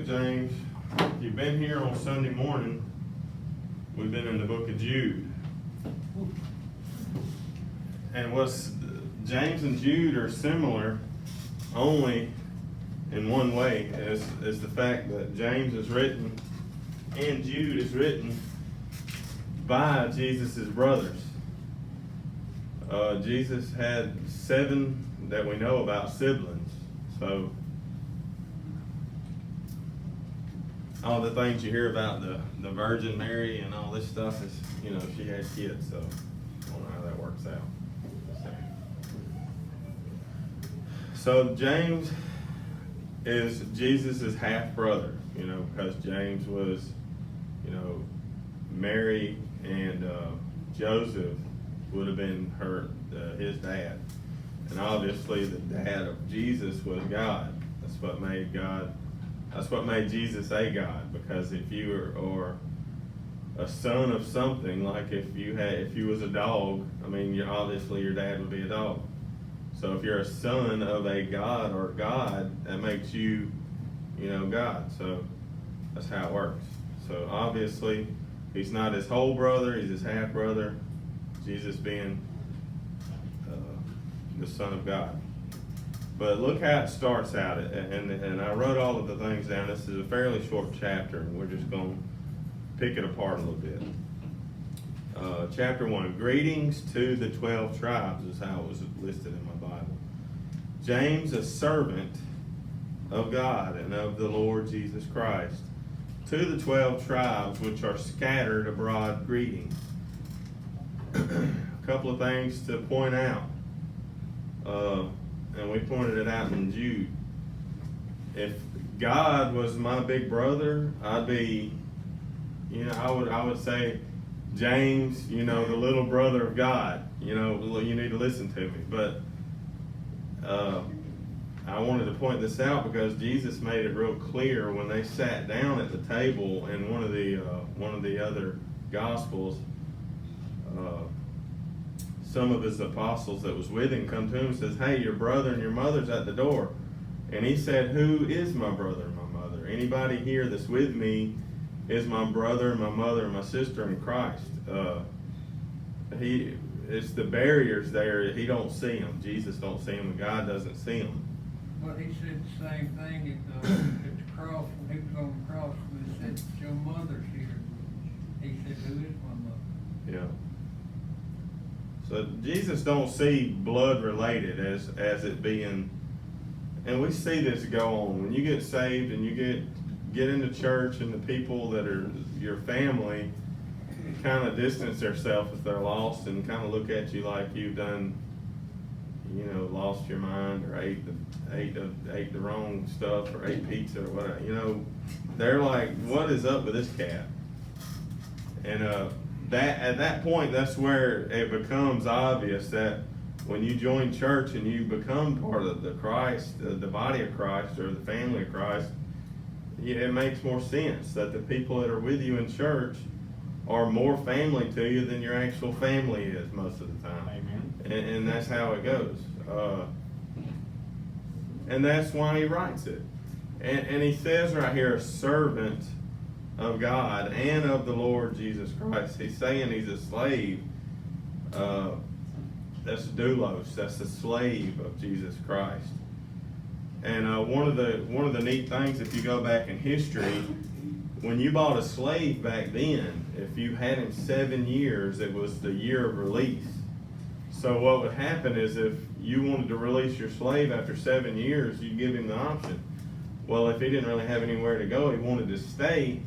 of James. If you've been here on Sunday morning, we've been in the book of Jude. And James and Jude are similar only in one way, is the fact that James is written and Jude is written by Jesus' brothers. Jesus had 7 that we know about siblings. So all the things you hear about the Virgin Mary and all this stuff is, she had kids, so I don't know how that works out. So James is Jesus' half brother, because James was, Mary and Joseph would have been his dad. And obviously the dad of Jesus was God. That's what made Jesus a God, because if you are a son of something, like if you was a dog, obviously your dad would be a dog. So if you're a son of a God or God, that makes you, God. So that's how it works. So obviously he's not his whole brother, he's his half brother, Jesus being the Son of God. But look how it starts out, and I wrote all of the things down. This is a fairly short chapter, and we're just going to pick it apart a little bit. Chapter 1, greetings to the 12 tribes is how it was listed in my Bible. James, a servant of God and of the Lord Jesus Christ, to the 12 tribes which are scattered abroad, greetings. A couple of things to point out. And we pointed it out in Jude. If God was my big brother, I'd be, I would say, James, the little brother of God, you need to listen to me. But I wanted to point this out because Jesus made it real clear when they sat down at the table in one of the other Gospels. Some of his apostles that was with him come to him and says, hey, your brother and your mother's at the door. And he said, who is my brother and my mother? Anybody here that's with me is my brother and my mother and my sister in Christ. It's the barriers there. He don't see them. Jesus don't see them, and God doesn't see them. Well, he said the same thing at the cross, when he was on the cross, when he said, your mother's here. He said, who is my mother? Yeah. So Jesus don't see blood related as it being, and we see this go on. When you get saved and you get into church, and the people that are your family kind of distance themselves if they're lost and kind of look at you like you've done, lost your mind or ate the wrong stuff or ate pizza or whatever. They're like, what is up with this cat? And at that point, that's where it becomes obvious that when you join church and you become part of the body of Christ or the family of Christ, it makes more sense that the people that are with you in church are more family to you than your actual family is most of the time. Amen. And that's how it goes. And that's why he writes it. And he says right here, a servant of God and of the Lord Jesus Christ. He's saying he's a slave. That's doulos. That's the slave of Jesus Christ. And one of the neat things, if you go back in history, when you bought a slave back then, if you had him 7 years, it was the year of release. So what would happen is if you wanted to release your slave after 7 years, you'd give him the option. Well, if he didn't really have anywhere to go, he wanted to stay,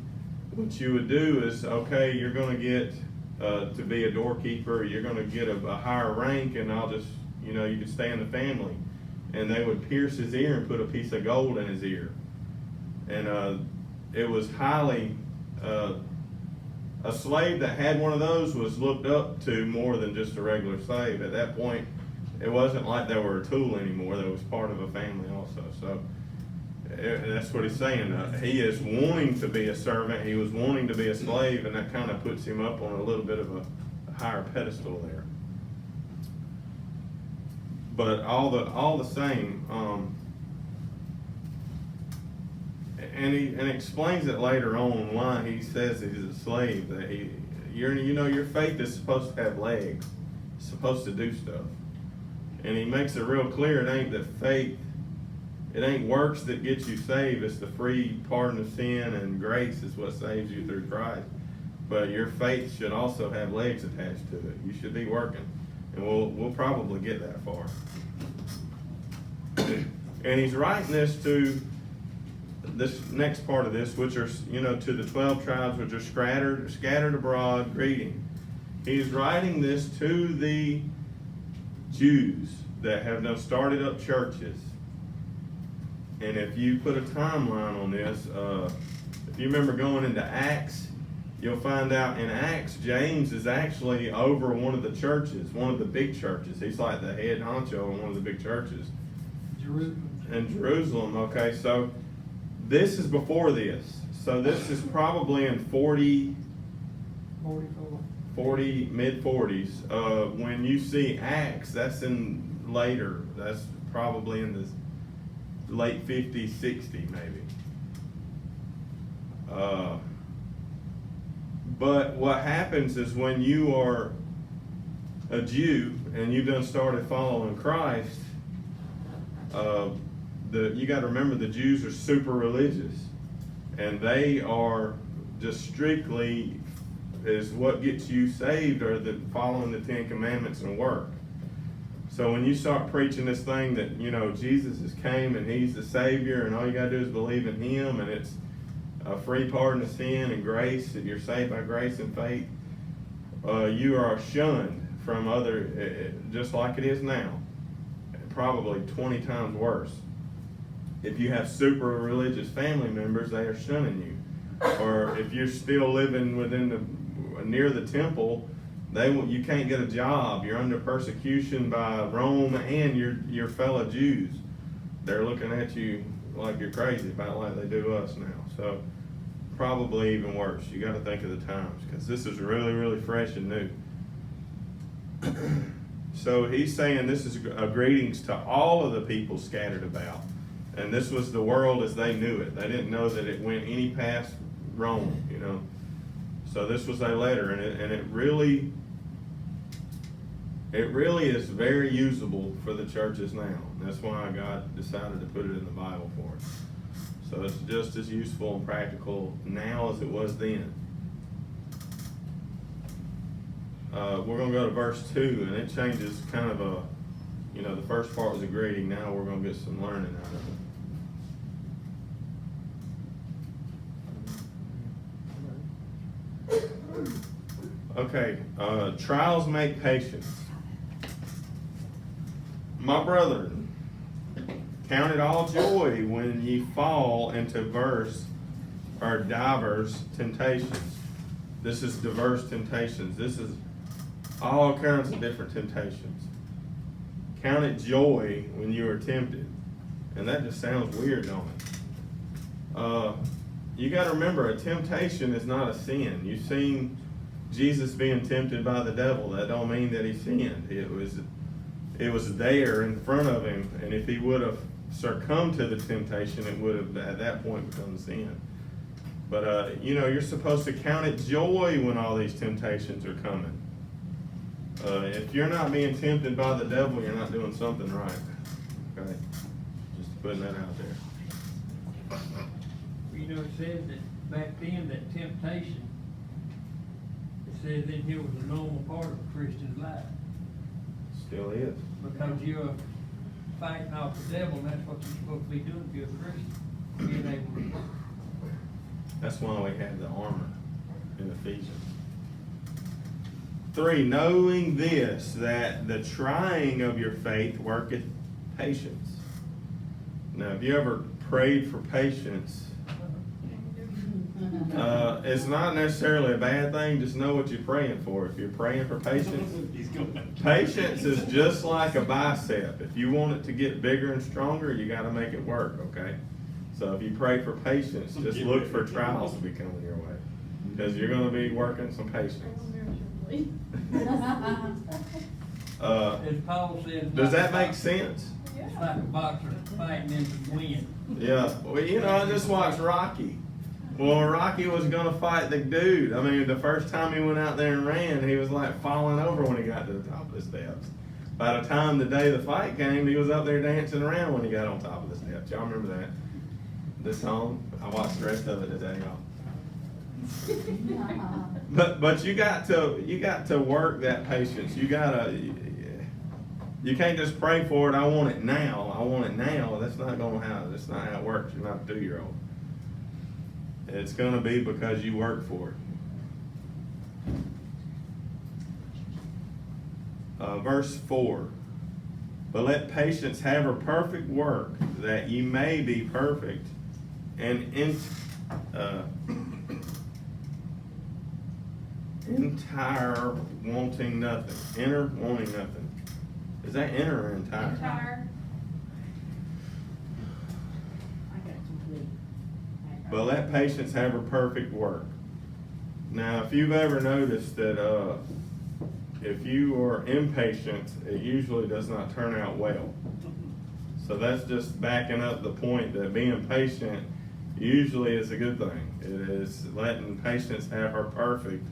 what you would do is, okay, you're going to get to be a doorkeeper, you're going to get a higher rank, and I'll just, you can stay in the family. And they would pierce his ear and put a piece of gold in his ear. And it was highly, a slave that had one of those was looked up to more than just a regular slave. At that point, it wasn't like they were a tool anymore. They was part of a family also. So that's what he's saying. He is wanting to be a servant. He was wanting to be a slave, and that kind of puts him up on a little bit of a higher pedestal there. But all the same, and he explains it later on why he says he's a slave. That your faith is supposed to have legs, it's supposed to do stuff, and he makes it real clear. It ain't that faith. It ain't works that gets you saved. It's the free pardon of sin and grace is what saves you through Christ. But your faith should also have legs attached to it. You should be working, and we'll probably get that far. And he's writing this to this next part of this, which are to the 12 tribes which are scattered abroad. Greeting. He's writing this to the Jews that have now started up churches. And if you put a timeline on this, if you remember going into Acts, you'll find out in Acts, James is actually over one of the churches, one of the big churches. He's like the head honcho in one of the big churches. In Jerusalem, okay, so this is before this. So this is probably in mid-40s. When you see Acts, that's in later. That's probably in the late 50s, 60 maybe. But what happens is when you are a Jew and you've done started following Christ, you got to remember the Jews are super religious, and they are just strictly is what gets you saved or the following the 10 Commandments and work. So when you start preaching this thing that Jesus has came and he's the Savior and all you got to do is believe in him and it's a free pardon of sin and grace that you're saved by grace and faith, you are shunned from other, just like it is now, probably 20 times worse. If you have super religious family members, they are shunning you. Or if you're still living near the temple, you can't get a job. You're under persecution by Rome and your fellow Jews. They're looking at you like you're crazy, about like they do us now. So probably even worse. You got to think of the times, because this is really, really fresh and new. So he's saying this is greetings to all of the people scattered about. And this was the world as they knew it. They didn't know that it went any past Rome, So this was a letter, and it really is very usable for the churches now. And that's why God decided to put it in the Bible for us. So it's just as useful and practical now as it was then. We're going to go to verse 2, and it changes kind of the first part was a greeting. Now we're going to get some learning out of it. Okay, trials make patience. My brethren, count it all joy when ye fall into diverse temptations. This is diverse temptations. This is all kinds of different temptations. Count it joy when you are tempted. And that just sounds weird, don't it? You got to remember, a temptation is not a sin. You've seen Jesus being tempted by the devil. That don't mean that he sinned. It was there in front of him, and if he would have succumbed to the temptation, it would have at that point become sin. But you're supposed to count it joy when all these temptations are coming. If you're not being tempted by the devil, you're not doing something right. Okay, just putting that out there. It says that back then, that temptation, it says in here was a normal part of a Christian's life. Still is. Because you're fighting off the devil, and that's what you're supposed to be doing if you're a Christian. Being able to. That's why we have the armor in Ephesians. 3, knowing this, that the trying of your faith worketh patience. Now, have you ever prayed for patience? It's not necessarily a bad thing. Just know what you're praying for. If you're praying for patience, patience is just like a bicep. If you want it to get bigger and stronger, you got to make it work, okay? So if you pray for patience, just look for trials to be coming your way, because you're going to be working some patience. As Paul says, does that make sense? It's like a boxer fighting in the wind. Yeah, well, you know, I just watched Rocky. Well, Rocky was gonna fight the dude. I mean, the first time he went out there and ran, he was like falling over when he got to the top of the steps. By the time the day the fight came, he was up there dancing around when he got on top of the steps. Y'all remember that? The song? I watched the rest of it today, y'all. But you got to work that patience. You can't just pray for it. I want it now. I want it now. That's not gonna happen. That's not how it works. You're not a 2-year-old. It's gonna be because you work for it. Verse 4. But let patience have her perfect work, that ye may be perfect and entire, wanting nothing. Enter, wanting nothing. Is that enter or entire? Entire. But let patience have her perfect work. Now, if you've ever noticed that if you are impatient, it usually does not turn out well. So that's just backing up the point that being patient usually is a good thing. It is letting patience have her perfect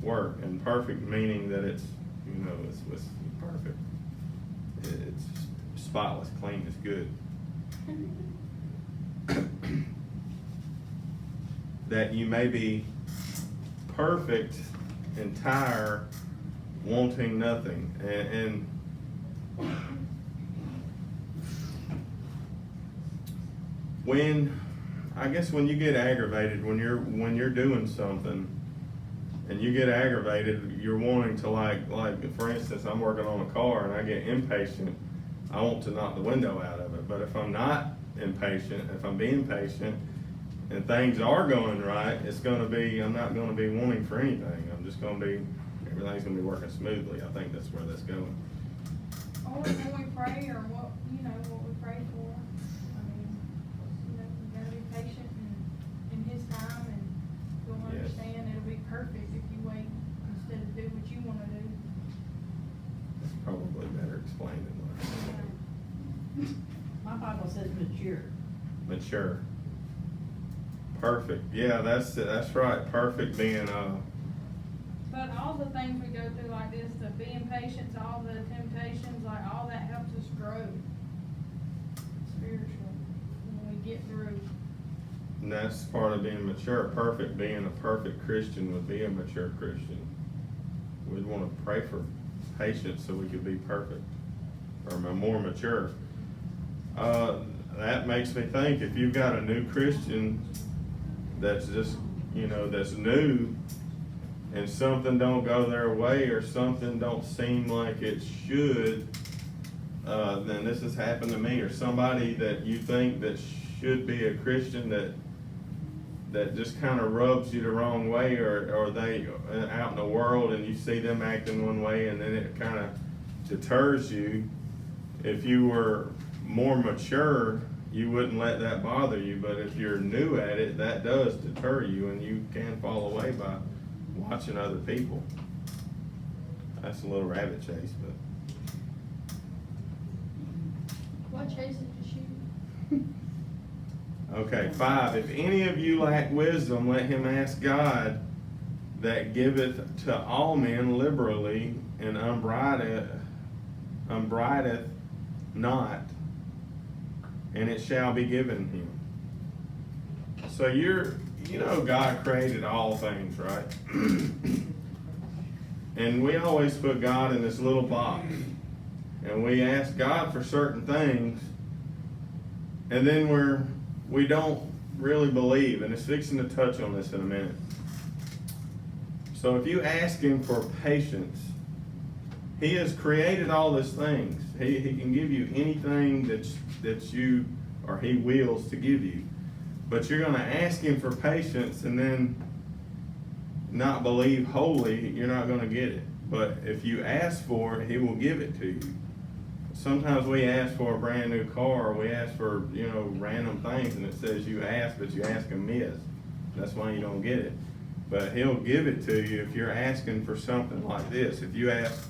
work, and perfect meaning that it's, you know, it's perfect. It's spotless, clean, it's good. That you may be perfect, entire, wanting nothing. And when you get aggravated, when you're doing something and you get aggravated, you're wanting to like for instance, I'm working on a car and I get impatient, I want to knock the window out of it. But if I'm not impatient, if I'm being patient and things are going right, I'm not gonna be wanting for anything. I'm just gonna be, everything's gonna be working smoothly. I think that's where that's going. Or when we pray, or what we pray for. I mean, you gotta be patient in His time, and you'll Yes. understand it'll be perfect if you wait instead of do what you wanna do. It's probably better explained than that. My Bible says mature. Mature. Perfect. Yeah, that's right. Perfect being But all the things we go through like this, the being patient, all the temptations, like all that helps us grow spiritually when we get through. and that's part of being mature. Perfect being a perfect Christian would be a mature Christian. We'd want to pray for patience so we could be perfect or more mature. That makes me think, if you've got a new Christian that's just, that's new, and something don't go their way or something don't seem like it should, then this has happened to me, or somebody that you think that should be a Christian that just kind of rubs you the wrong way, or they out in the world and you see them acting one way and then it kind of deters you. If you were more mature, you wouldn't let that bother you, but if you're new at it, that does deter you, and you can fall away by watching other people. That's a little rabbit chase, but What chases the sheep? okay. 5, if any of you lack wisdom, let him ask God, that giveth to all men liberally and upbraideth not, and it shall be given him. So God created all things, right? And we always put God in this little box, and we ask God for certain things, and then we don't really believe, and it's fixing to touch on this in a minute. So if you ask him for patience, he has created all these things. He can give you anything that you, or he wills to give you. But you're going to ask him for patience and then not believe wholly, you're not going to get it. But if you ask for it, he will give it to you. Sometimes we ask for a brand new car, or we ask for, random things, and it says you ask, but you ask amiss. That's why you don't get it. But he'll give it to you if you're asking for something like this. If you ask,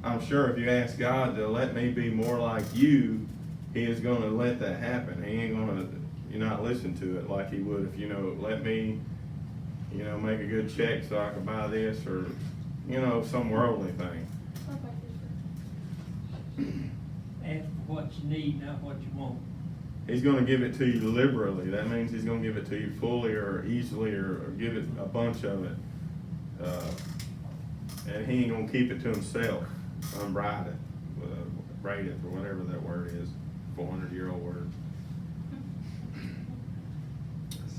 I'm sure if you ask God to let me be more like you, He is going to let that happen. He ain't going to, not listen to it like He would if, let me, make a good check so I can buy this, or, some worldly thing. Okay, yes, sir. Ask for what you need, not what you want. He's going to give it to you liberally. That means He's going to give it to you fully or easily, or give it a bunch of it. And He ain't going to keep it to Himself, unbraided, braided, or whatever that word is, 400-year-old word.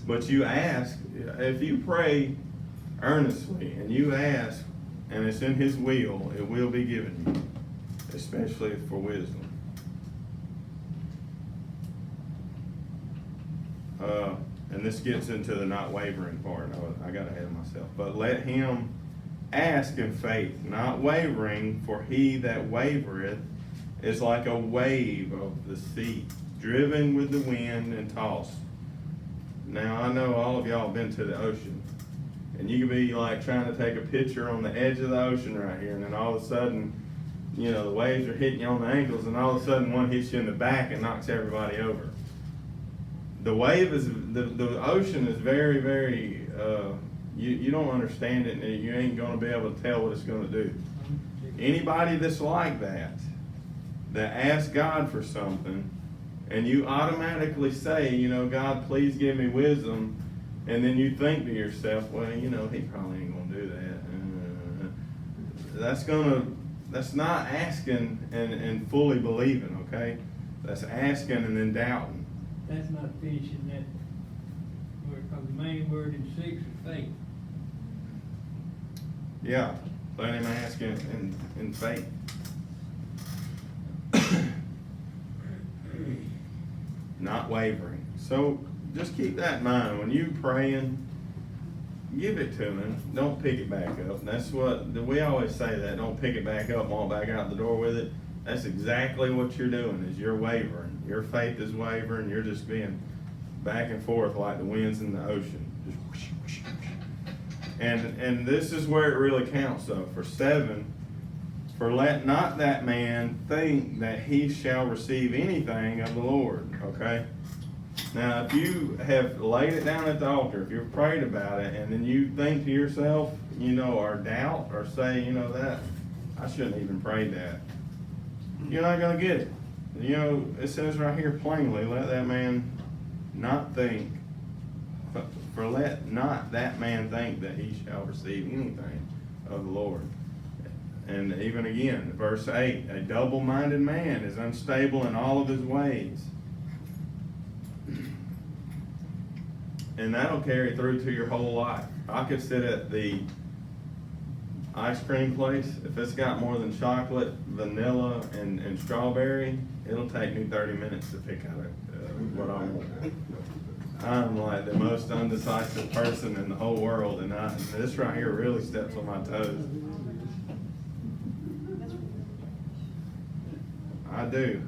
But you ask, if you pray earnestly and you ask, and it's in His will, it will be given you, especially for wisdom. And this gets into the not wavering part. I got ahead of myself. But let him ask in faith, not wavering, for he that wavereth is like a wave of the sea, driven with the wind and tossed. Now, I know all of y'all have been to the ocean, and you can be like trying to take a picture on the edge of the ocean right here, and then all of a sudden, the waves are hitting you on the ankles, and all of a sudden one hits you in the back and knocks everybody over. The wave is, the ocean is very, very, you don't understand it, and you ain't going to be able to tell what it's going to do. Anybody that's like that asks God for something, and you automatically say, God, please give me wisdom, and then you think to yourself, well, He probably ain't going to do that. That's not asking and fully believing, okay? That's asking and then doubting. That's not finishing that word, because the main word in 6 is faith. Yeah, let him ask in faith. Not wavering. So just keep that in mind. When you praying, give it to Him. Don't pick it back up. That's what, we always say that. Don't pick it back up and walk back out the door with it. That's exactly what you're doing, is you're wavering. Your faith is wavering. You're just being back and forth like the winds in the ocean. Just whoosh, whoosh, whoosh. And this is where it really counts, though. For 7, for let not that man think that he shall receive anything of the Lord. Okay? Now, if you have laid it down at the altar, if you've prayed about it, and then you think to yourself, or doubt, or say, that, I shouldn't even pray that, you're not going to get it. It says right here plainly, let that man not think, for let not that man think that he shall receive anything of the Lord. And even again, verse 8, a double-minded man is unstable in all of his ways. And that'll carry through to your whole life. I could sit at the ice cream place. If it's got more than chocolate, vanilla, and strawberry, it'll take me 30 minutes to pick out what I want. I'm like the most undecisive person in the whole world, and this right here really steps on my toes. I do,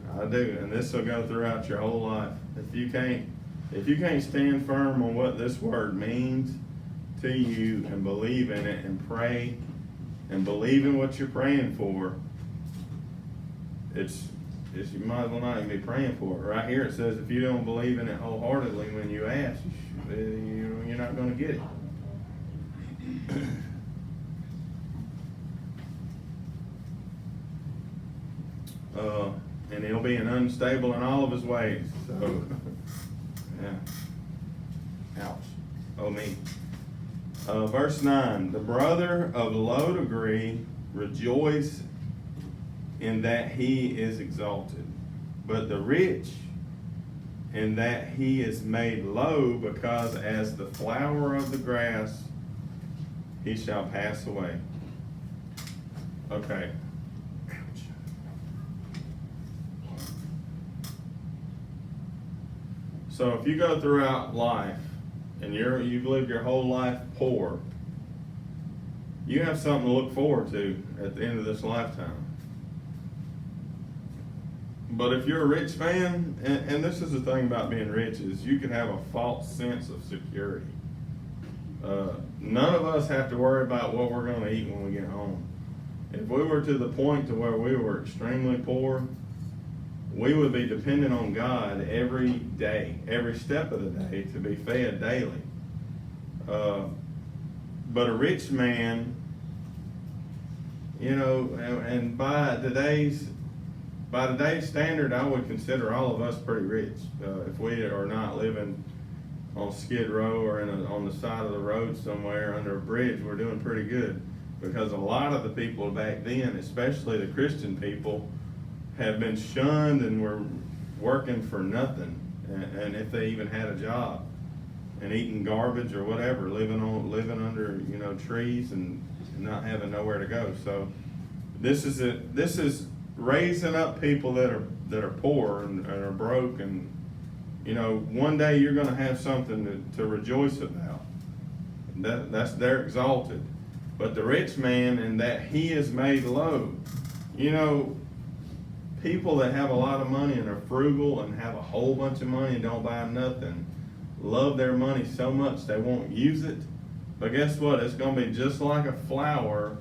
and this will go throughout your whole life. If you can't stand firm on what this word means to you and believe in it and pray and believe in what you're praying for, you might as well not even be praying for it. Right here it says if you don't believe in it wholeheartedly when you ask, you're not going to get it. And he'll be unstable in all of his ways. So, yeah. Ouch. Oh, me. Verse 9, the brother of low degree rejoice in that he is exalted, but the rich in that he is made low, because as the flower of the grass he shall pass away. Okay. So if you go throughout life and you've lived your whole life poor, you have something to look forward to at the end of this lifetime. But if you're a rich man, and this is the thing about being rich, is you can have a false sense of security. None of us have to worry about what we're going to eat when we get home. If we were to the point to where we were extremely poor, we would be dependent on God every day, every step of the day, to be fed daily. But a rich man, you know, and by today's standard, I would consider all of us pretty rich. If we are not living on Skid Row or on the side of the road somewhere under a bridge, we're doing pretty good. Because a lot of the people back then, especially the Christian people, have been shunned and were working for nothing. And if they even had a job, and eating garbage or whatever, living under, you know, trees and not having nowhere to go. So this is raising up people that are poor and are broke, and you know, one day you're going to have something to rejoice about. They're exalted. But the rich man, in that he is made low. You know, people that have a lot of money and are frugal and have a whole bunch of money and don't buy nothing, love their money so much they won't use it. But guess what? It's going to be just like a flower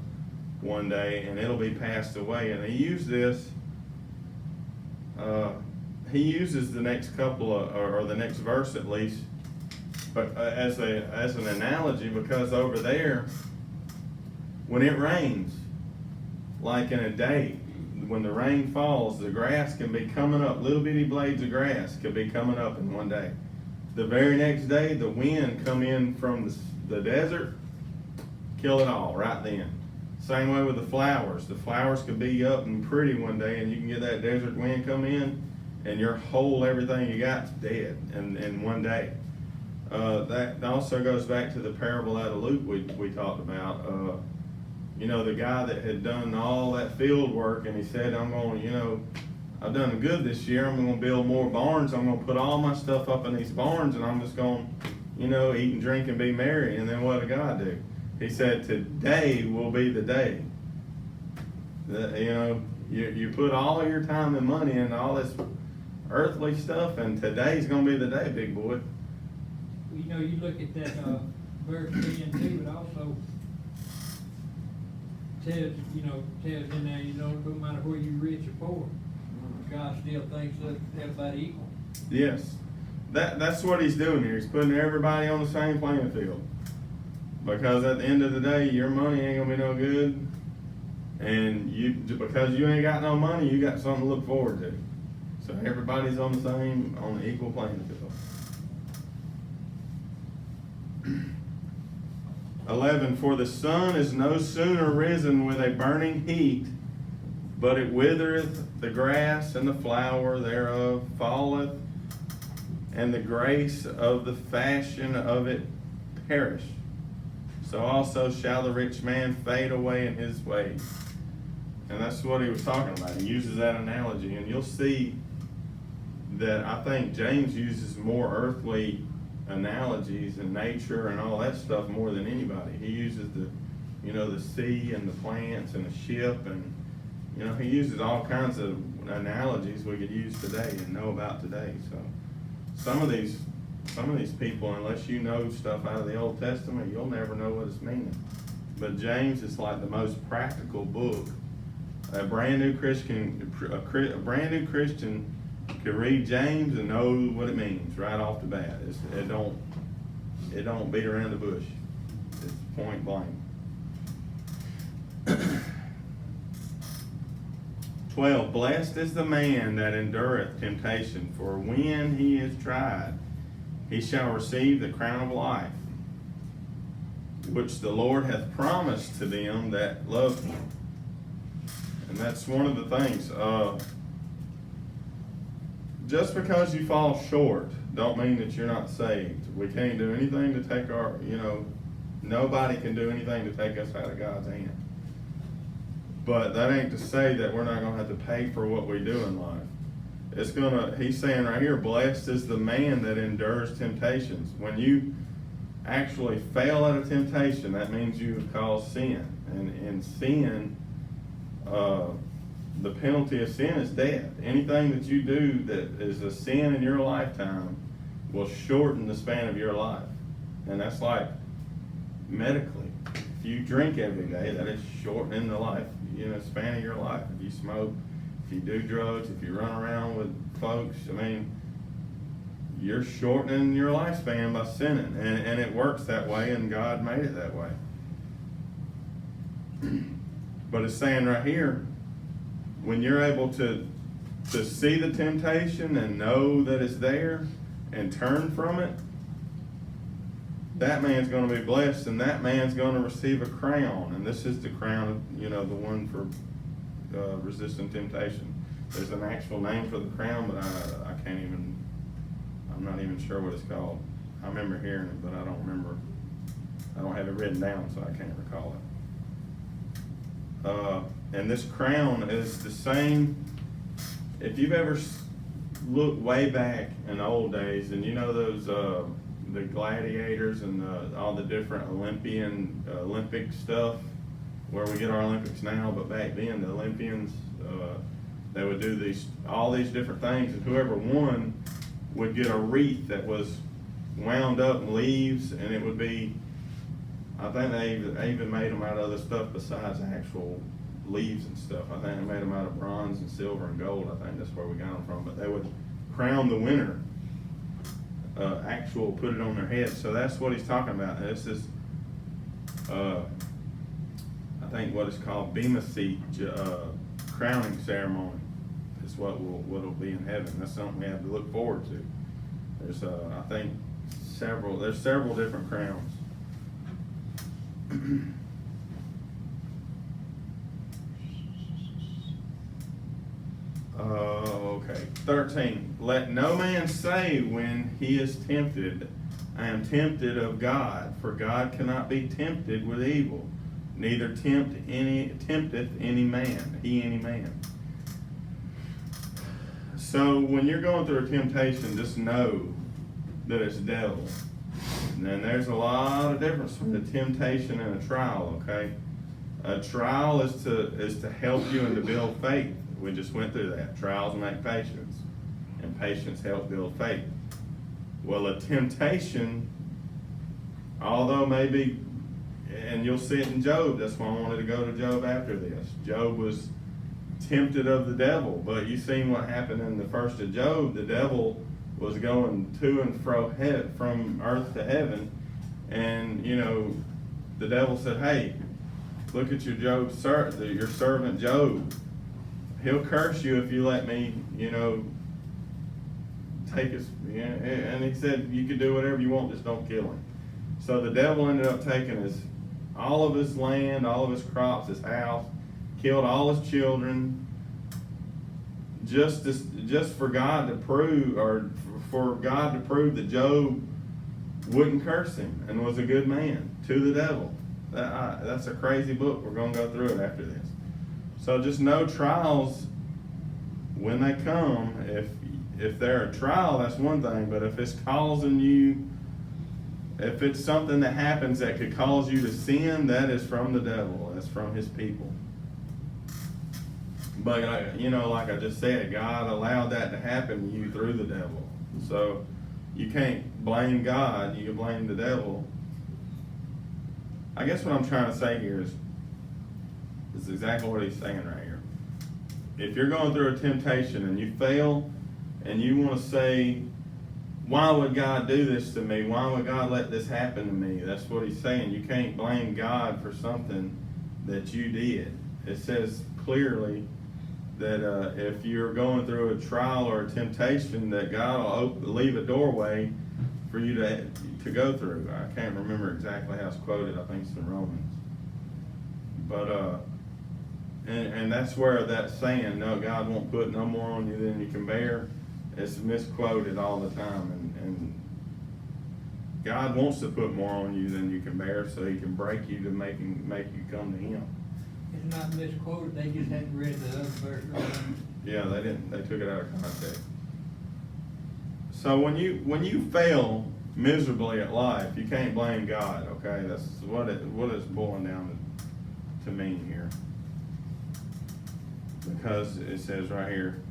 one day, and it'll be passed away. And he uses the next couple of, or the next verse at least, but as an analogy, because over there, when it rains, like in a day, when the rain falls, the grass can be coming up, little bitty blades of grass could be coming up in one day. The very next day, the wind come in from the desert, kill it all right then. Same way with the flowers. The flowers could be up and pretty one day, and you can get that desert wind come in, and your whole everything you got's dead in one day. That also goes back to the parable out of Luke we talked about. You know, the guy that had done all that field work, and he said, I'm going, you know, I've done good this year. I'm going to build more barns. I'm going to put all my stuff up in these barns, and I'm just going, you know, eat and drink and be merry. And then what did God do? He said, today will be the day. You know, you put all of your time and money into all this earthly stuff, and today's going to be the day, big boy. You know, you look at that verse 10 but also tells in there, you know, no matter where you're rich or poor, God still thinks that everybody equal. Yes. That's what he's doing here. He's putting everybody on the same playing field. Because at the end of the day, your money ain't gonna be no good. And because you ain't got no money, you got something to look forward to. So everybody's on the equal playing field. 11, for the sun is no sooner risen with a burning heat, but it withereth the grass, and the flower thereof falleth, and the grace of the fashion of it perish. So also shall the rich man fade away in his ways. And that's what he was talking about. He uses that analogy, and you'll see that I think James uses more earthly analogies and nature and all that stuff more than anybody. He uses the sea and the plants and the ship, and he uses all kinds of analogies we could use today and know about today. So some of these people, unless you know stuff out of the Old Testament, you'll never know what it's meaning. But James is like the most practical book. A brand new Christian could read James and know what it means right off the bat. It don't beat around the bush. It's point blank. 12, blessed is the man that endureth temptation, for when he is tried, he shall receive the crown of life, which the Lord hath promised to them that love him. And that's one of the things. Just because you fall short, don't mean that you're not saved. We can't do anything to take nobody can do anything to take us out of God's hand. But that ain't to say that we're not going to have to pay for what we do in life. He's saying right here, blessed is the man that endures temptations. When you actually fail at a temptation, that means you have caused sin. And sin, the penalty of sin is death. Anything that you do that is a sin in your lifetime will shorten the span of your life. And that's like medically. If you drink every day, that is shortening the life. span of your life. If you smoke, if you do drugs, if you run around with folks, I mean, you're shortening your lifespan by sinning, and it works that way, and God made it that way. But it's saying right here, when you're able to see the temptation and know that it's there and turn from it, that man's going to be blessed, and that man's going to receive a crown. And this is the crown, the one for resisting temptation. There's an actual name for the crown, but I'm not even sure what it's called. I remember hearing it, but I don't remember. I don't have it written down, so I can't recall it. And this crown is the same. If you've ever looked way back in the old days, and those the gladiators and all the different Olympic stuff, where we get our Olympics now, but back then the Olympians, they would do all these different things, and whoever won would get a wreath that was wound up in leaves, and it would be, I think they even made them out of other stuff besides actual leaves and stuff. I think they made them out of bronze and silver and gold. I think that's where we got them from. But they would crown the winner, put it on their head. So that's what he's talking about. This is, I think what is called Bema Seat crowning ceremony is what'll be in heaven. That's something we have to look forward to. There's I think several different crowns. Okay. 13. Let no man say when he is tempted, I am tempted of God, for God cannot be tempted with evil, neither tempteth any man. So when you're going through a temptation, just know that it's devil. And then there's a lot of difference between a temptation and a trial, okay? A trial is to help you and to build faith. We just went through that. Trials make patience, and patience helps build faith. Well, a temptation, although maybe, and you'll see it in Job, that's why I wanted to go to Job after this. Job was tempted of the devil, but you seen what happened in the first of Job. The devil was going to and fro from earth to heaven, and the devil said, hey, look at your servant Job. He'll curse you if you let me, take his, and he said, you can do whatever you want, just don't kill him. So the devil ended up taking all of his land, all of his crops, his house, killed all his children, just for God to prove, that Job wouldn't curse him and was a good man to the devil. That's a crazy book. We're going to go through it after this. So just know trials, when they come, if they're a trial, that's one thing, but if it's causing you, if it's something that happens that could cause you to sin, that is from the devil. That's from his people. But, like I just said, God allowed that to happen to you through the devil. So you can't blame God, you can blame the devil. I guess what I'm trying to say here is exactly what he's saying right here. If you're going through a temptation and you fail and you want to say, why would God do this to me? Why would God let this happen to me? That's what he's saying. You can't blame God for something that you did. It says clearly that if you're going through a trial or a temptation, that God will leave a doorway for you to go through. I can't remember exactly how it's quoted. I think it's in Romans. But and that's where that saying, no, God won't put no more on you than you can bear, it's misquoted all the time. And God wants to put more on you than you can bear, so he can break you to make you come to him. It's not misquoted, they just hadn't read the other verse. Yeah, they didn't. They took it out of context. So when you fail miserably at life, you can't blame God. Okay, that's what it's boiling down to mean here. Because it says right here,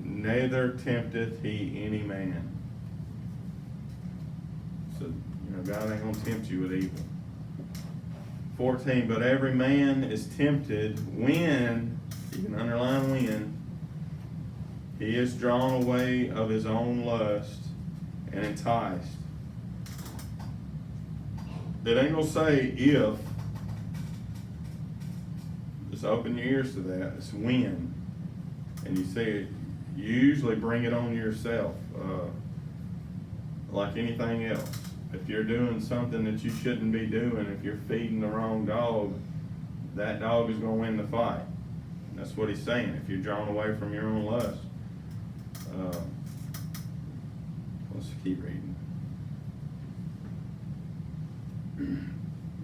neither tempteth he any man. So God ain't gonna tempt you with evil. 14, but every man is tempted when, you can underline when, he is drawn away of his own lust and enticed. It ain't gonna say if. Just open your ears to that. It's when. And you see it, you usually bring it on yourself, like anything else. If you're doing something that you shouldn't be doing, if you're feeding the wrong dog, that dog is gonna win the fight. And that's what he's saying. If you're drawn away from your own lust. Let's keep reading.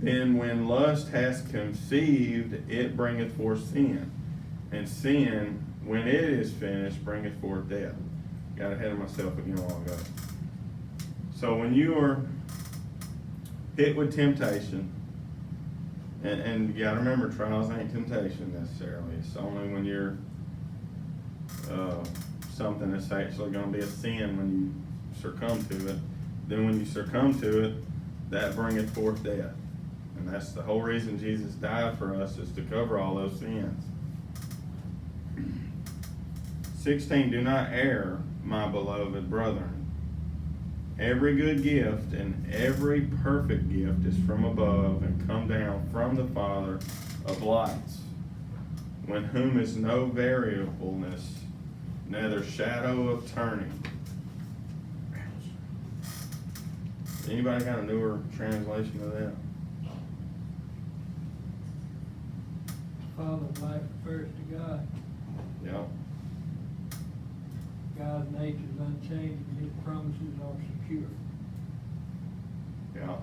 Then when lust has conceived, it bringeth forth sin. And sin, when it is finished, bringeth forth death. Got ahead of myself again a while ago. So when you are hit with temptation, and you gotta remember, trials ain't temptation necessarily. It's only when you're something that's actually gonna be a sin when you succumb to it. Then when you succumb to it, that bringeth forth death. And that's the whole reason Jesus died for us, is to cover all those sins. 16, do not err, my beloved brethren. Every good gift and every perfect gift is from above and come down from the Father of lights, when whom is no variableness, neither shadow of turning. Anybody got a newer translation of that? Father of life refers to God. Yep. God's nature is unchanged and his promises are secure. Yeah.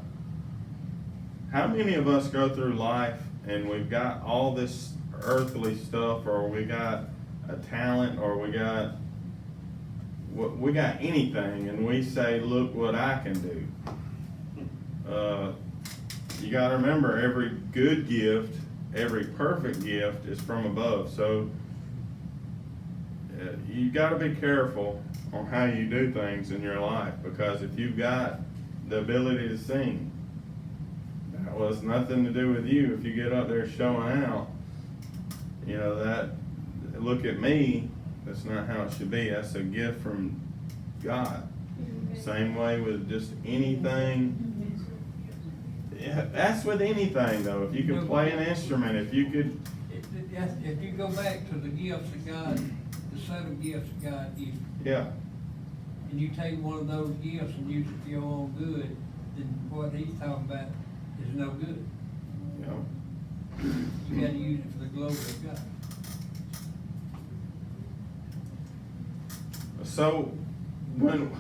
How many of us go through life and we've got all this earthly stuff, or we got a talent, or we got anything, and we say, look what I can do. You got to remember, every good gift, every perfect gift is from above. So you got to be careful on how you do things in your life, because if you've got the ability to sing, that was nothing to do with you. If you get up there showing out, you know, that, look at me, that's not how it should be. That's a gift from God. Same way with just anything. Yeah, that's with anything though. If you could play an instrument, if you could. If you go back to the gifts that God, the 7 gifts that God gives, Yeah. and you take one of those gifts and use it for your own good, then what he's talking about is no good. Yeah. You gotta use it for the glory of God. So when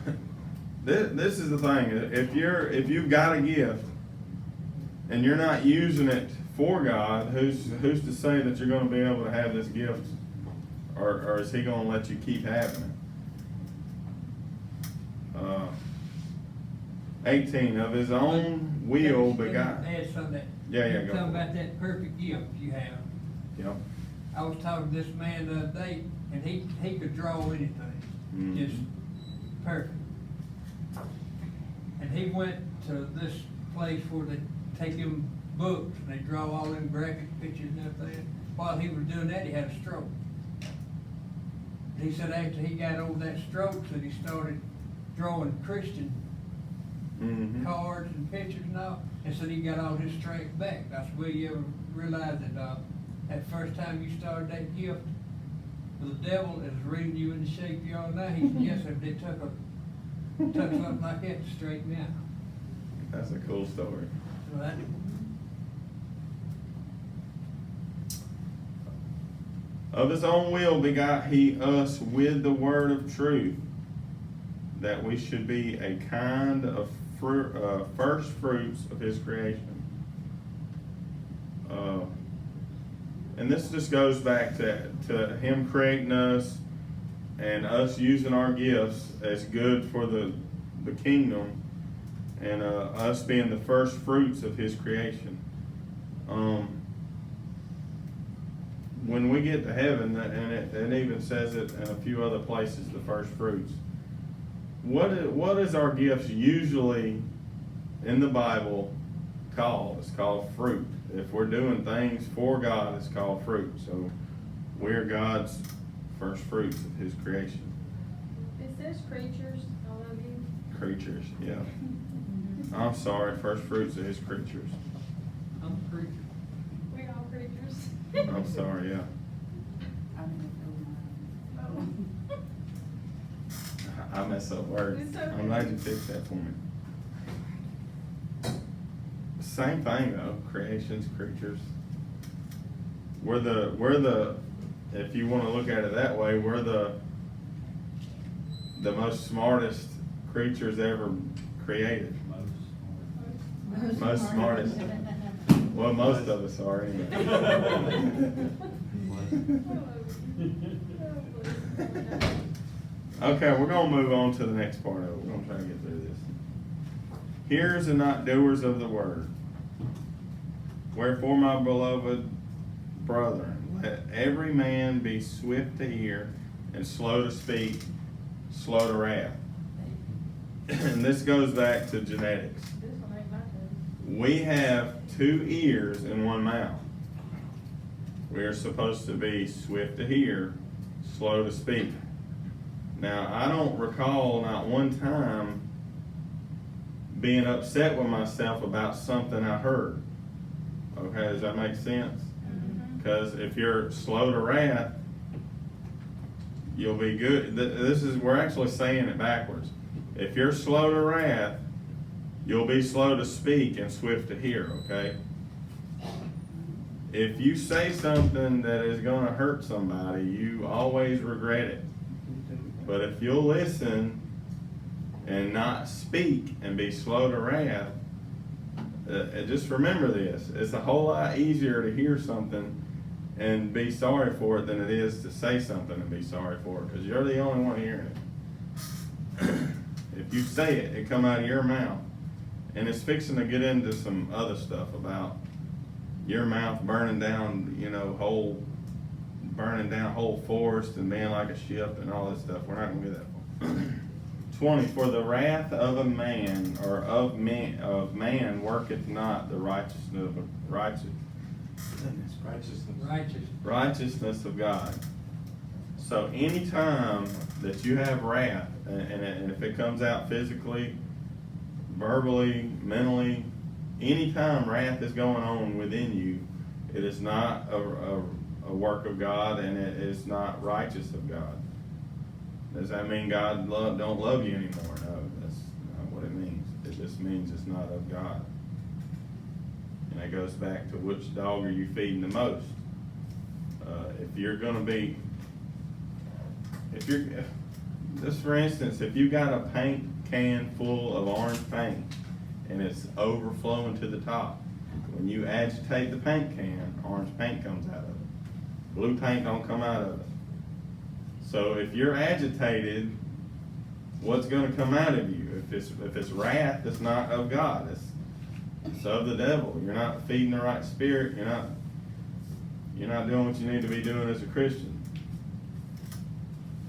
this is the thing, if you've got a gift and you're not using it for God, who's to say that you're going to be able to have this gift, or is he going to let you keep having it? 18, of his own will begot. Add something that. Yeah, You're go talking for it. about that perfect gift you have. Yep. I was talking to this man the other day, and he could draw anything, Mhm. just perfect. And he went to this place where they take him books, and they draw all them graphic pictures and everything. While he was doing that, he had a stroke. He said after he got over that stroke, that he started drawing Christian Mm-hmm. cards and pictures and all, and said he got all his strength back. That's where you ever realize that that first time you started that gift, the devil is reading you in the shape you are now. He said, yes, if they took something like that to straighten me out. That's a cool story. So that, Of his own will begot he us with the word of truth, that we should be a kind of first fruits of his creation. And this just goes back to him creating us and us using our gifts as good for the kingdom, and us being the first fruits of his creation. When we get to heaven, and it even says it in a few other places, the first fruits. What is our gifts usually in the Bible called. It's called fruit. If we're doing things for God, it's called fruit. So we're God's first fruits of His creation. It says creatures, I love you. Creatures, yeah. I'm sorry, first fruits of His creatures. I'm a preacher. We all creatures. I'm sorry, yeah. I didn't know mine. Oh. I mess up words. It's okay. I'm glad you fixed that for me. Same thing though, creations, creatures. We're the, if you wanna look at it that way, we're the most smartest creatures ever created. Most smartest. Well, most of us are anyway. Okay, we're gonna move on to the next part of it. We're gonna try to get through this. Hearers and not doers of the word. Wherefore, my beloved brethren, let every man be swift to hear and slow to speak, slow to wrath. And this goes back to genetics. This one ain't my turn. We have 2 ears and 1 mouth. We are supposed to be swift to hear, slow to speak. Now, I don't recall not one time being upset with myself about something I heard. Okay, does that make sense? Because if you're slow to wrath, you'll be good. We're actually saying it backwards. If you're slow to wrath, you'll be slow to speak and swift to hear, okay? If you say something that is going to hurt somebody, you always regret it. But if you'll listen and not speak and be slow to wrath, just remember this. It's a whole lot easier to hear something and be sorry for it than it is to say something and be sorry for it, because you're the only one hearing it. If you say it, it come out of your mouth. And it's fixing to get into some other stuff about your mouth burning down, burning down whole forest and being like a ship and all this stuff. We're not gonna get that far. 20, for the wrath of a man or of man worketh not the righteousness of God. So anytime that you have wrath, and if it comes out physically, verbally, mentally, anytime wrath is going on within you, it is not a work of God, and it is not righteous of God. Does that mean God don't love you anymore? No, that's not what it means. It just means it's not of God. And it goes back to which dog are you feeding the most? Just for instance, if you got a paint can full of orange paint and it's overflowing to the top, when you agitate the paint can, orange paint comes out of it. Blue paint don't come out of it. So if you're agitated, what's going to come out of you? If it's wrath, it's not of God. It's of the devil. You're not feeding the right spirit. You're not doing what you need to be doing as a Christian.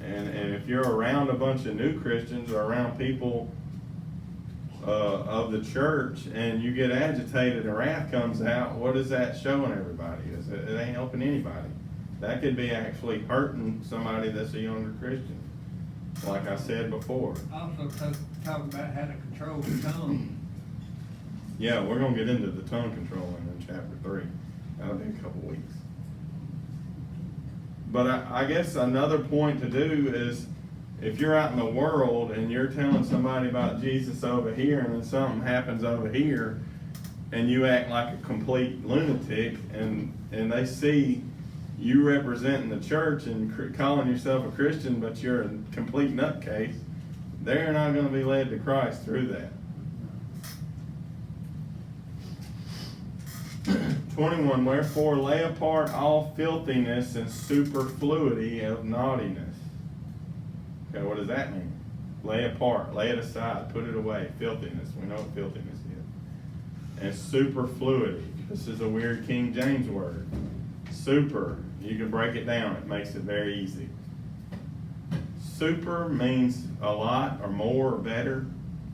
And if you're around a bunch of new Christians or around people of the church and you get agitated and wrath comes out, what is that showing everybody? It ain't helping anybody. That could be actually hurting somebody that's a younger Christian, like I said before. Also talking about how to control the tongue. Yeah, we're going to get into the tongue controlling in chapter 3. That'll be a couple weeks. But I guess another point to do is, if you're out in the world and you're telling somebody about Jesus over here and then something happens over here and you act like a complete lunatic and they see you representing the church and calling yourself a Christian but you're a complete nutcase, they're not going to be led to Christ through that. 21, wherefore lay apart all filthiness and superfluity of naughtiness. Okay, what does that mean? Lay apart, lay it aside, put it away. Filthiness, we know what filthiness is. And superfluity, this is a weird King James word. Super, you can break it down, it makes it very easy. Super means a lot or more or better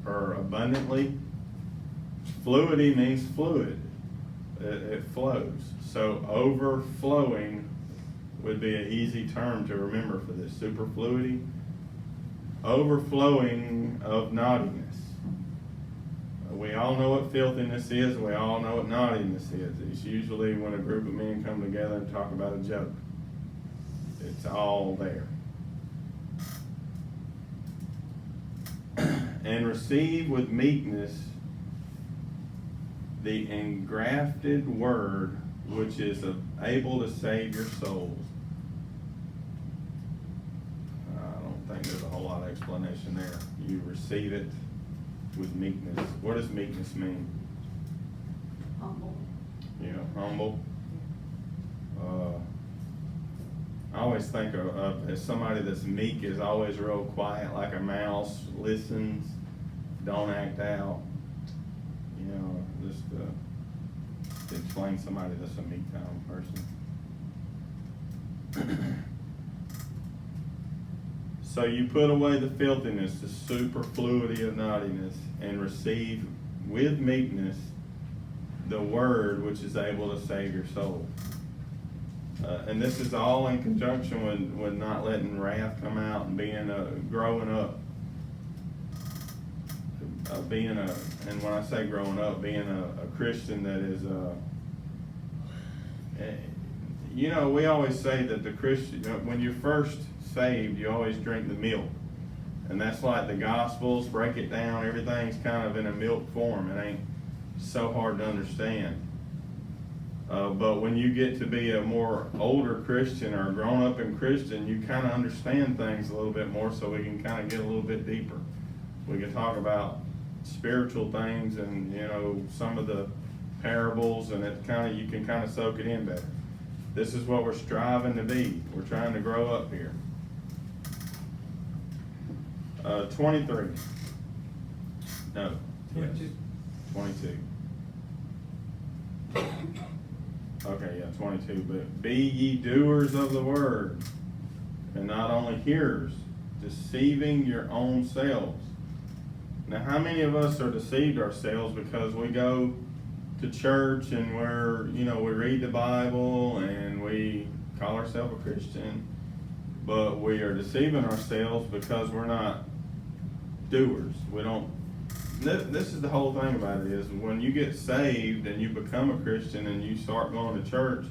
or abundantly. Fluidity means fluid. It flows. So overflowing would be an easy term to remember for this. Superfluity. Overflowing of naughtiness. We all know what filthiness is. We all know what naughtiness is. It's usually when a group of men come together and talk about a joke. It's all there. And receive with meekness the engrafted word which is able to save your souls. I don't think there's a whole lot of explanation there. You receive it with meekness. What does meekness mean? Humble. Yeah, humble. I always think of as somebody that's meek is always real quiet, like a mouse, listens, don't act out. You know, just to explain somebody that's a meek kind of person. So you put away the filthiness, the superfluity of naughtiness, and receive with meekness the word which is able to save your soul. And this is all in conjunction with not letting wrath come out and being growing up. And when I say growing up, being a Christian that is, you know, we always say that the Christian, when you're first saved, you always drink the milk. And that's like the Gospels, break it down, everything's kind of in a milk form. It ain't so hard to understand. But when you get to be a more older Christian or grown up in Christian, you kind of understand things a little bit more, so we can kind of get a little bit deeper. We can talk about spiritual things and, you know, some of the parables, and you can kind of soak it in better. This is what we're striving to be. We're trying to grow up here. 23. No. 22. Yes. 22. Okay, yeah, 22. But be ye doers of the word, and not only hearers, deceiving your own selves. Now, how many of us are deceived ourselves because we go to church and we read the Bible and we call ourselves a Christian, but we are deceiving ourselves because we're not doers. We don't. This is the whole thing about it, is when you get saved and you become a Christian and you start going to church,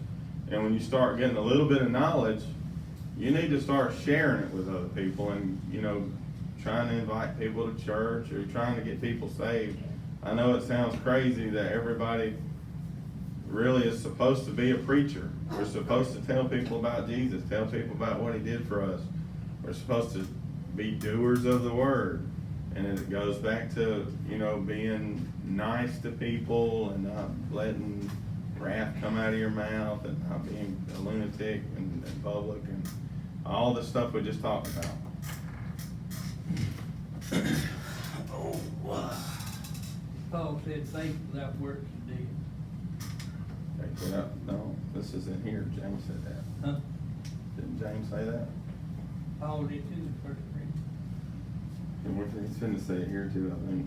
and when you start getting a little bit of knowledge, you need to start sharing it with other people and, you know, trying to invite people to church or trying to get people saved. I know it sounds crazy that everybody really is supposed to be a preacher. We're supposed to tell people about Jesus, tell people about what he did for us. We're supposed to be doers of the word. And it goes back to, you know, being nice to people and not letting wrath come out of your mouth and not being a lunatic in public and all the stuff we just talked about. Paul said faith without works is dead. Take it up. No, this is in here. James said that. Huh? Didn't James say that? Paul did too in 1 Corinthians. And he's finna say it here too, I think.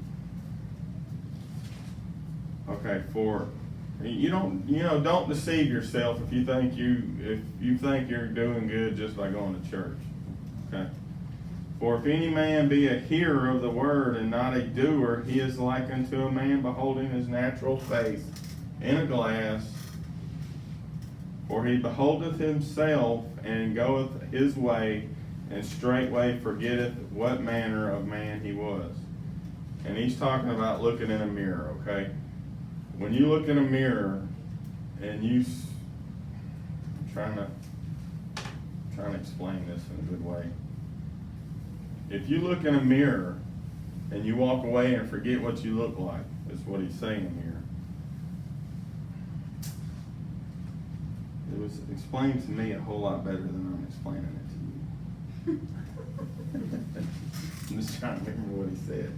Okay, don't deceive yourself if you think you're doing good just by going to church. Okay. For if any man be a hearer of the word and not a doer, he is like unto a man beholding his natural face in a glass. For he beholdeth himself and goeth his way, and straightway forgetteth what manner of man he was. And he's talking about looking in a mirror, okay? When you look in a mirror and I'm trying to explain this in a good way. If you look in a mirror and you walk away and forget what you look like, is what he's saying here. It was explained to me a whole lot better than I'm explaining it to you. I'm just trying to remember what he said.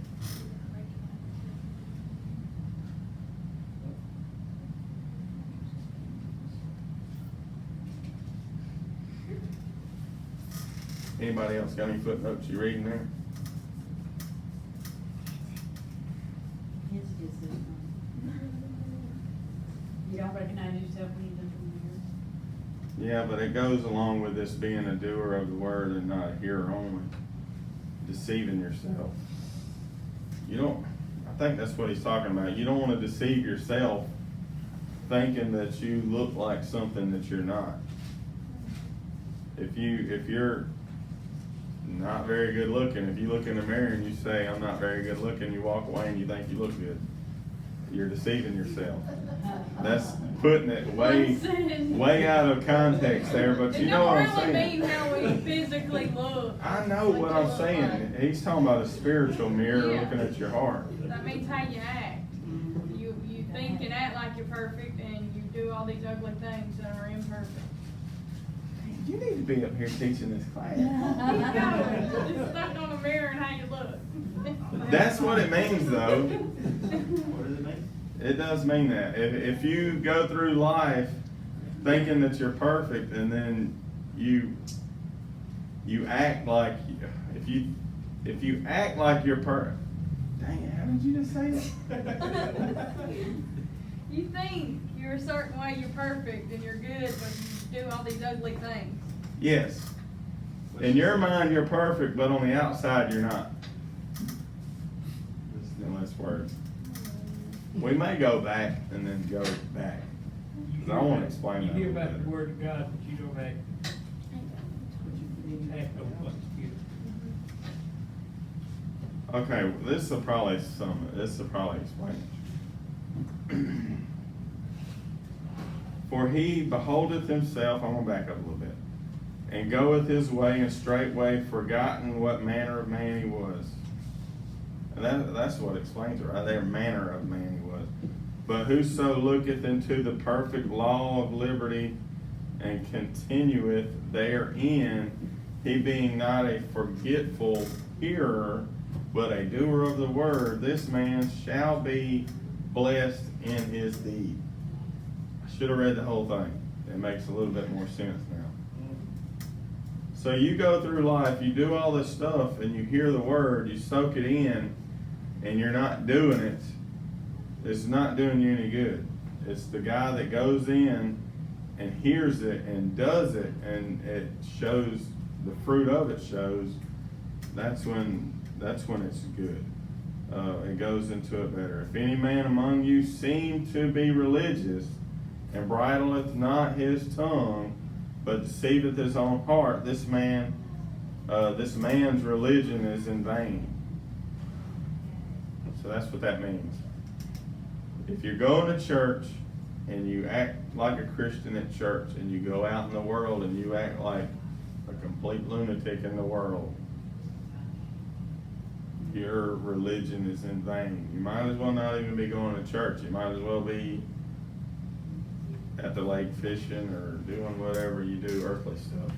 Anybody else got any footnotes you reading there? His is this one. You don't recognize yourself when you look in the mirror. Yeah, but it goes along with this being a doer of the word and not a hearer only. Deceiving yourself. You don't, I think that's what he's talking about. You don't want to deceive yourself thinking that you look like something that you're not. If you're not very good looking, if you look in the mirror and you say, I'm not very good looking, you walk away and you think you look good, you're deceiving yourself. That's putting it way out of context there, but you know what I'm saying. It don't really mean how we physically look. I know what I'm saying. He's talking about a spiritual mirror Yeah. looking at your heart. That means how you act. You think and act like you're perfect, and you do all these ugly things that are imperfect. You need to be up here teaching this class. Keep going. Just stuck on the mirror and how you look. That's what it means, though. What does it mean? It does mean that. If you go through life thinking that you're perfect, and then you act like, if you act like you're perfect. Dang it, how did you just say that? You think you're a certain way, you're perfect, and you're good, but you do all these ugly things. Yes. In your mind, you're perfect, but on the outside, you're not. In less words. We may go back and then go back. 'Cause I want to explain You that. hear a little about the better. word of God, but you don't act on what's good. Okay, this will probably explain it. For he beholdeth himself, I'm gonna back up a little bit, and goeth his way, and straightway forgotten what manner of man he was. And that's what explains it right there, manner of man he was. But whoso looketh into the perfect law of liberty, and continueth therein, he being not a forgetful hearer, but a doer of the word, this man shall be blessed in his deed. I should have read the whole thing. It makes a little bit more sense now. So you go through life, you do all this stuff, and you hear the word, you soak it in, and you're not doing it. It's not doing you any good. It's the guy that goes in and hears it and does it, and it shows, the fruit of it shows, that's when it's good. It goes into it better. If any man among you seem to be religious, and bridleth not his tongue, but deceiveth his own heart, this man's religion is in vain. So that's what that means. If you're going to church and you act like a Christian at church, and you go out in the world and you act like a complete lunatic in the world, your religion is in vain. You might as well not even be going to church. You might as well be at the lake fishing or doing whatever you do, earthly stuff.